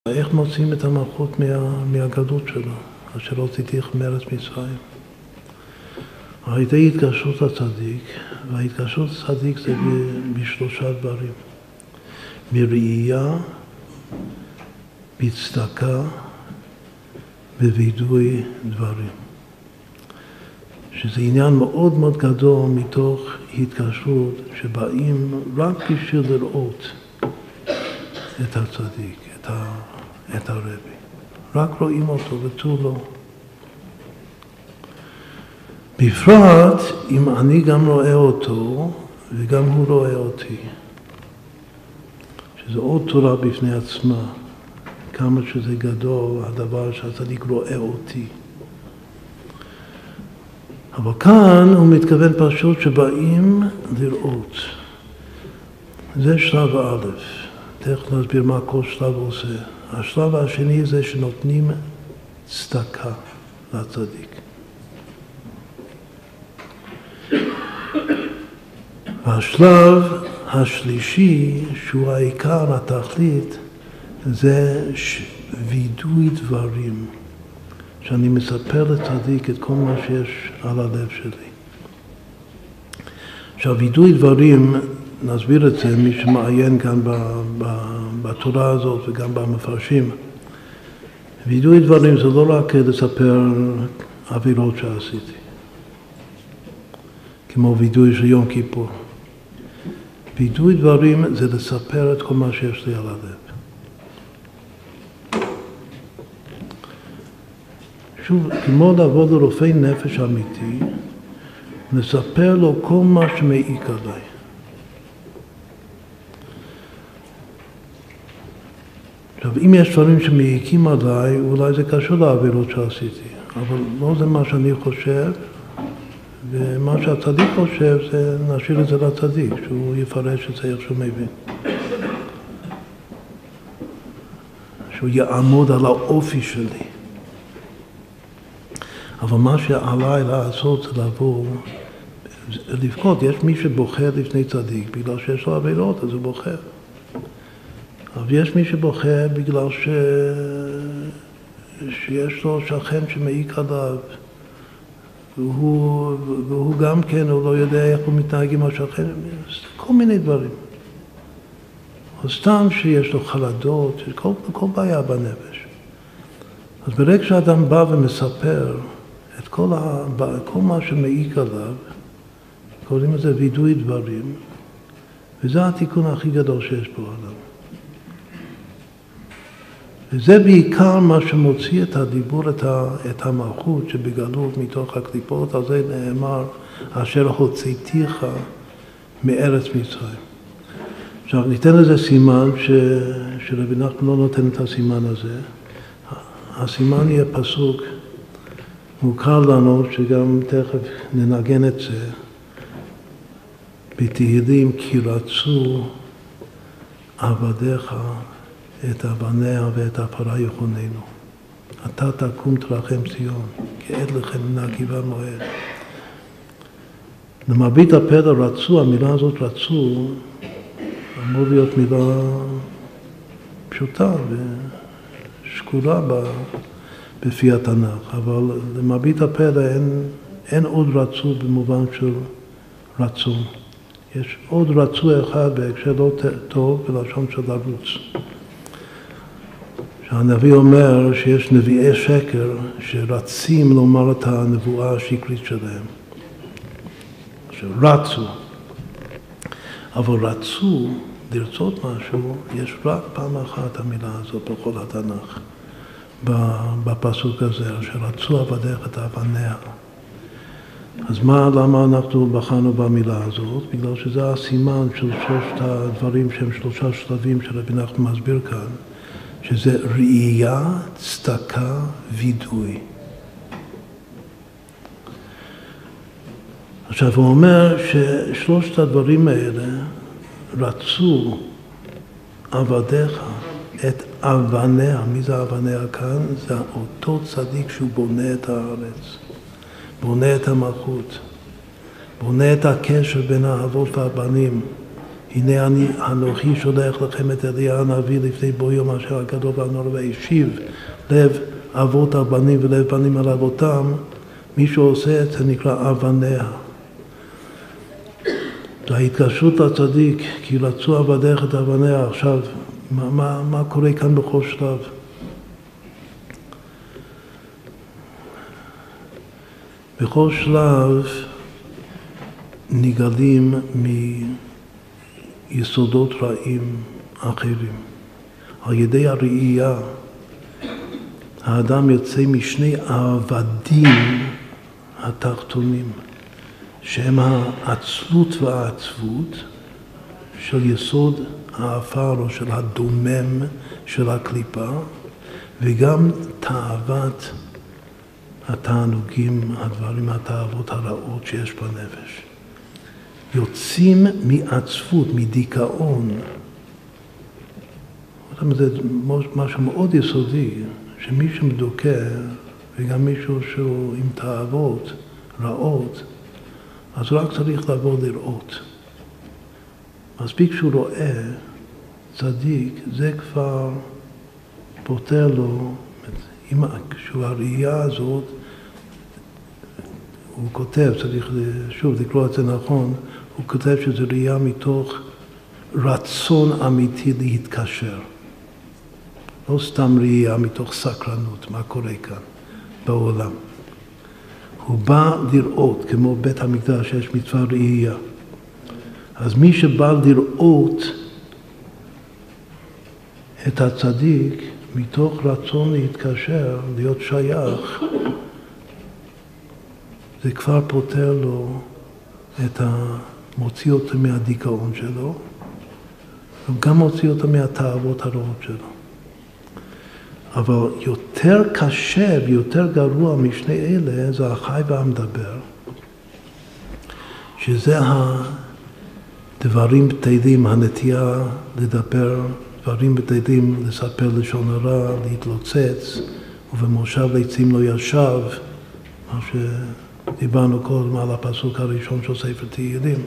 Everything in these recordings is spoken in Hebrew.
איך מוצאים את המלכות מהגלות שלו, אשר לא תיתיך מארץ מצרים? על ידי התקשרות הצדיק, וההתקשרות הצדיק זה בשלושה דברים. בראייה, בצדקה, בווידוי דברים. שזה עניין מאוד מאוד גדול מתוך התקשרות שבאים רק בשביל לראות את הצדיק, את הרבי. רק רואים אותו ותו לא. בפרט אם אני גם רואה אותו וגם הוא רואה אותי. שזה עוד תורה בפני עצמה. כמה שזה גדול הדבר שהצדיק רואה אותי. אבל כאן הוא מתכוון פשוט שבאים לראות. זה שלב א', תכף נסביר מה כל שלב עושה. השלב השני זה שנותנים צדקה לצדיק. והשלב השלישי, שהוא העיקר, התכלית, זה וידוי דברים. שאני מספר לצדיק את כל מה שיש על הלב שלי. עכשיו, וידוי דברים, נסביר את זה, מי שמעיין כאן בתורה הזאת וגם במפרשים. וידוי דברים זה לא רק לספר עבירות שעשיתי, כמו וידוי של יום כיפור. וידוי דברים זה לספר את כל מה שיש לי על הלב. שוב, כמו לעבוד לרופא נפש אמיתי, לספר לו כל מה שמעיק עליי. עכשיו, אם יש דברים שמעיקים עליי, אולי זה קשור לעבירות שעשיתי, אבל לא זה מה שאני חושב, ומה שהצדיק חושב, זה נשאיר את זה לצדיק, שהוא יפרש את זה איך שהוא מבין. שהוא יעמוד על האופי שלי. אבל מה שעליי לעשות זה לבוא, לבכות. יש מי שבוחר לפני צדיק, בגלל שיש לו עבירות, אז הוא בוחר. אבל יש מי שבוחר בגלל שיש לו שכן שמעיק עליו, והוא גם כן, הוא לא יודע איך הוא מתנהג עם השכן, כל מיני דברים. או סתם שיש לו חלדות, כל בעיה בנפש. אז ברגע שאדם בא ומספר את כל מה שמעיק עליו, קוראים לזה וידוי דברים, וזה התיקון הכי גדול שיש פה עליו. וזה בעיקר מה שמוציא את הדיבור, את המלכות שבגלות מתוך הקליפות, על זה נאמר, אשר הוצאתיך מארץ מצרים. עכשיו, ניתן לזה סימן שרבי נחמן לא נותן את הסימן הזה. הסימן יהיה פסוק מוכר לנו, שגם תכף ננגן את זה, בתהילים, כי רצו עבדיך את אבניה ואת הפרה יחוננו. אתה תקום תרחם ציון, כי עד לכם נגיבה מועד. למרבית הפרא רצו, המילה הזאת רצו, אמור להיות מילה פשוטה ושקולה בפי התנ"ך, אבל למרבית הפרא אין עוד רצו במובן של רצון. יש עוד רצו אחד בהקשר לא טוב בלשון של לרוץ. שהנביא אומר שיש נביאי שקר שרצים לומר את הנבואה השקרית שלהם. שרצו. אבל רצו, לרצות משהו, יש רק פעם אחת המילה הזאת בכל התנ"ך. בפסוק הזה, שרצו עבדיך את אבניה. אז למה אנחנו בחרנו במילה הזאת? בגלל שזה הסימן של שלושת הדברים שהם שלושה שלבים שרבי נחמן מסביר כאן, שזה ראייה, צדקה, וידוי. עכשיו הוא אומר ששלושת הדברים האלה רצו עבדיך את אבניה. מי זה אבניה כאן? זה אותו צדיק שהוא בונה את הארץ, בונה את המלכות, בונה את הקשר בין האבות והבנים, הנה אני אנוכי שולח לכם את אליה הנביא לפני בוא יום אשר הגדול והנורא והשיב לב אבות על בנים ולב בנים על אבותם, מי שעושה את זה נקרא אבניה. ההתקשרות לצדיק, כי רצו עבדיך את אבניה. עכשיו, מה קורה כאן בכל שלב? בכל שלב נגלים מיסודות רעים אחרים. על ידי הראייה, האדם יוצא משני העבדים התחתונים, שהם העצלות והעצבות של יסוד האפר או של הדומם של הקליפה, וגם תאוות התענוגים, הדברים, התאוות הרעות שיש בנפש. יוצאים מעצבות, מדיכאון. זה משהו מאוד יסודי, שמי שמדוכא, וגם מישהו שהוא עם תאוות רעות, אז הוא רק צריך לבוא לראות. מספיק שהוא רואה צדיק, זה כבר פותר לו, כשהוא הראייה הזאת, הוא כותב, צריך שוב לקרוא את זה נכון, הוא כותב שזה ראייה מתוך רצון אמיתי להתקשר. לא סתם ראייה מתוך סקרנות, מה קורה כאן בעולם. הוא בא לראות, כמו בית המקדש, יש מצווה ראייה. אז מי שבא לראות את הצדיק, מתוך רצון להתקשר, להיות שייך, זה כבר פותר לו מוציא אותו מהדיכאון שלו, וגם מוציא אותו מהתאוות הרעות שלו. אבל יותר קשה ויותר גרוע משני אלה, זה החי והמדבר, שזה הדברים בטלים, הנטייה לדבר, דברים בטלים, לספר לשון הרע, להתלוצץ, ובמושב עצים לא ישב, מה שדיברנו קודם על הפסוק הראשון של ספר תהילים.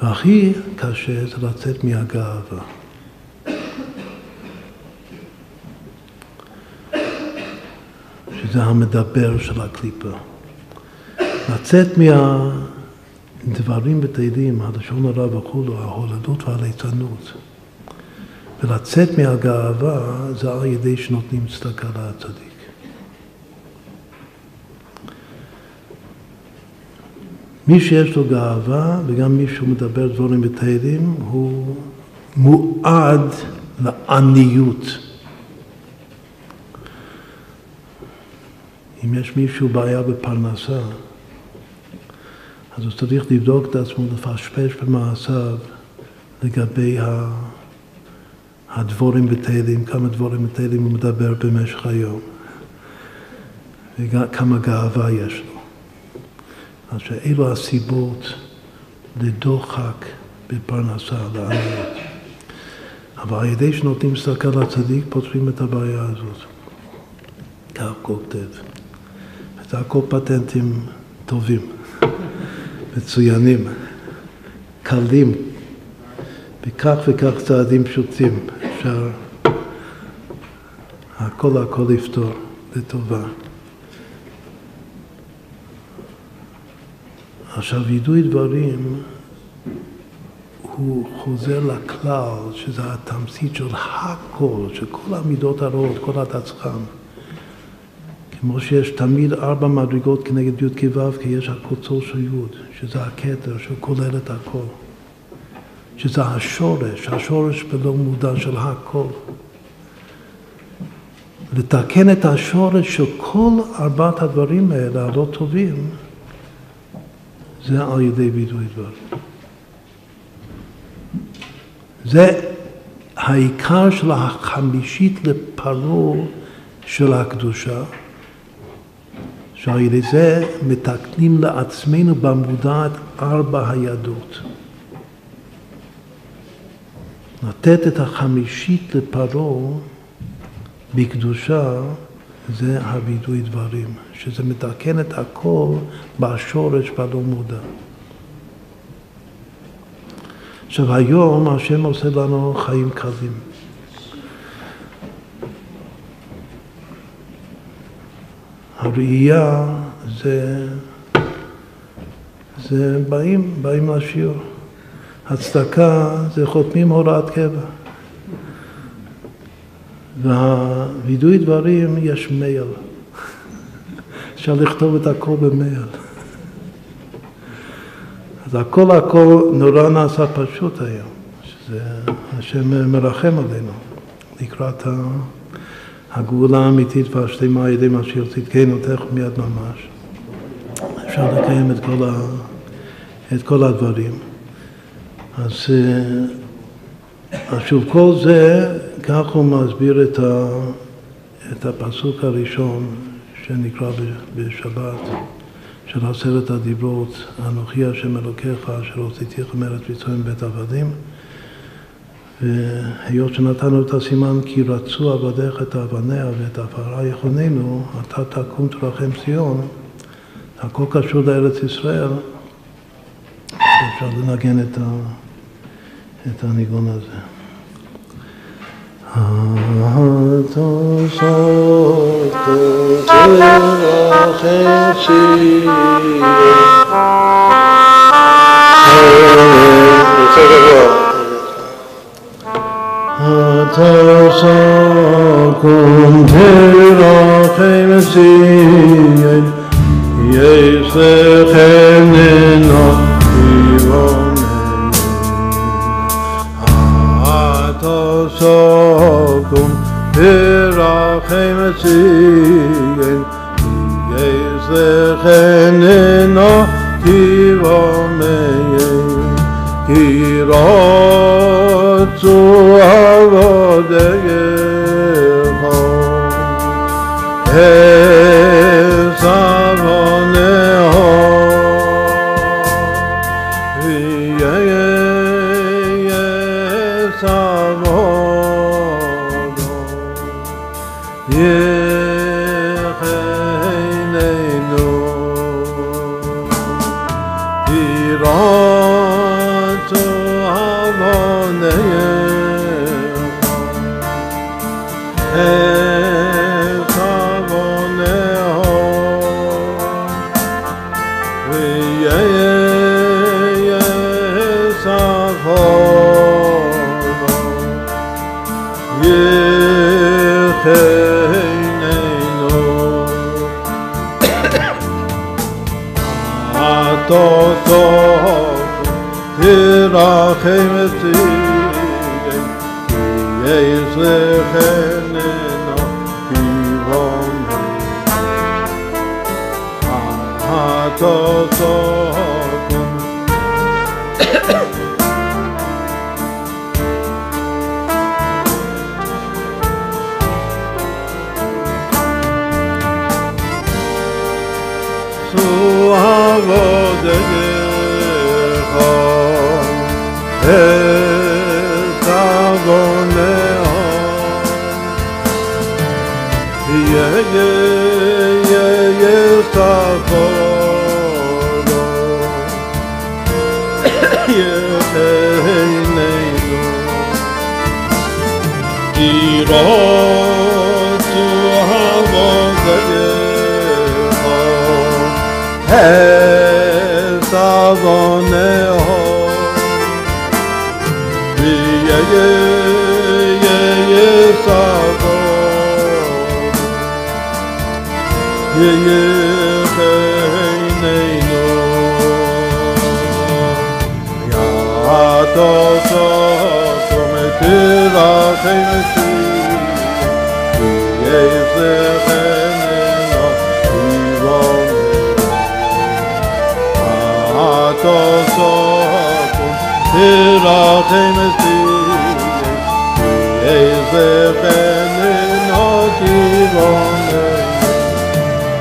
והכי קשה זה לצאת מהגאווה. שזה המדבר של הקליפה. לצאת מהדברים בטלים, הלשון הרע וכולו, ההולדות והליצנות. ולצאת מהגאווה זה על ידי שנותנים צדקה לצדיק. מי שיש לו גאווה וגם מי שהוא מדבר דברים בטלים, הוא מועד לעניות. אם יש מישהו בעיה בפרנסה, אז הוא צריך לבדוק את עצמו, לפשפש במעשיו לגבי הדבורים בטלים, כמה דבורים בטלים הוא מדבר במשך היום, וכמה גאווה יש לו. אז שאלו הסיבות לדוחק בפרנסה, לעניות. אבל על ידי שנותנים צדקה לצדיק, פותרים את הבעיה הזאת. כך כותב. זה הכל פטנטים טובים, מצוינים, קלים, בכך וכך צעדים פשוטים. אפשר הכל לפתור לטובה. עכשיו, וידוי דברים הוא חוזר לכלל, שזה התמצית של הכל, של כל המידות הרעות, כל התצחם. כמו שיש תמיד 4 מדרגות כנגד י' כו', כי יש הקוצו של י', שזה הכתר, שכולל את הכל. שזה השורש בלא מודע של הכל. לתקן את השורש של כל 4 הדברים האלה, הלא טובים, זה על ידי וידוי דברים. זה העיקר של החמישית לפרעה של הקדושה, שעל ידי זה מתקנים לעצמנו במודעת 4 הידות. לתת את החמישית לפרעה בקדושה, זה הווידוי דברים, שזה מתקן את הכל בשורש בלא מודע. עכשיו היום השם עושה לנו חיים קלים. הראייה זה באים לשיעור. הצדקה זה חותמים הוראת קבע. והווידוי דברים יש מייל. אפשר לכתוב את הכל במייל. אז הכל נורא נעשה פשוט היום. שזה השם מרחם עלינו. לקראת הגאולה האמיתית והשלמה על ידי משיח צדקנו תכף מיד ממש. אפשר לקיים את כל הדברים. אז שוב כל זה, כך הוא מסביר את הפסוק הראשון שנקרא בשבת של 10 הדיברות, אנוכי השם אלוקיך אשר הוצאתיך מארץ מצרים מבית עבדים. והיות שנתנו את הסימן כי רצו עבדיך את אבניה ואת עפרה יחוננו, אתה תקום תרחם ציון, הכל קשור לארץ ישראל, אפשר לנגן את הניגון הזה. התוספות תרחם ציון התוספות תרחם ציון יסכננו התוספות תרחם ציון יסכננו כי רצו עבדיך את אבניה ויעש עבודו יחננו כי רצו עבדיך תרחם ציון יסכננו כיווננו התוספות עשו עבודך את אבניה יסכנו יחננו כי רצו עבדיך את אבניה יחננו התוספות תרחם ציון יסכננו כיווננו התוספות תרחם ציון יסכננו כיווננו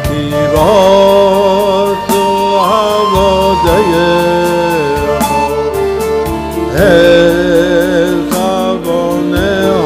כי רצו עבדיך את אבניה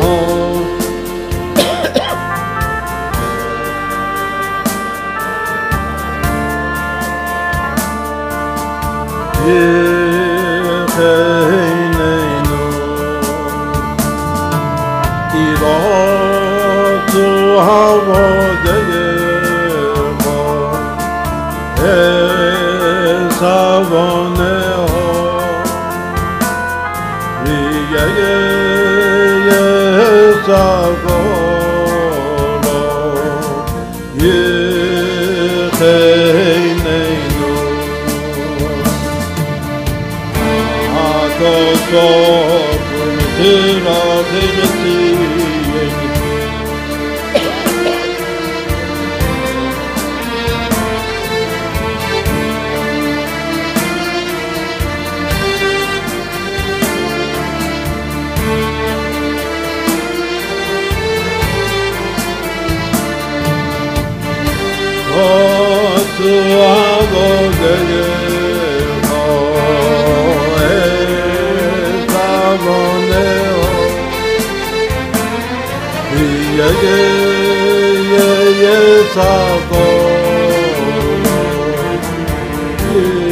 Yes,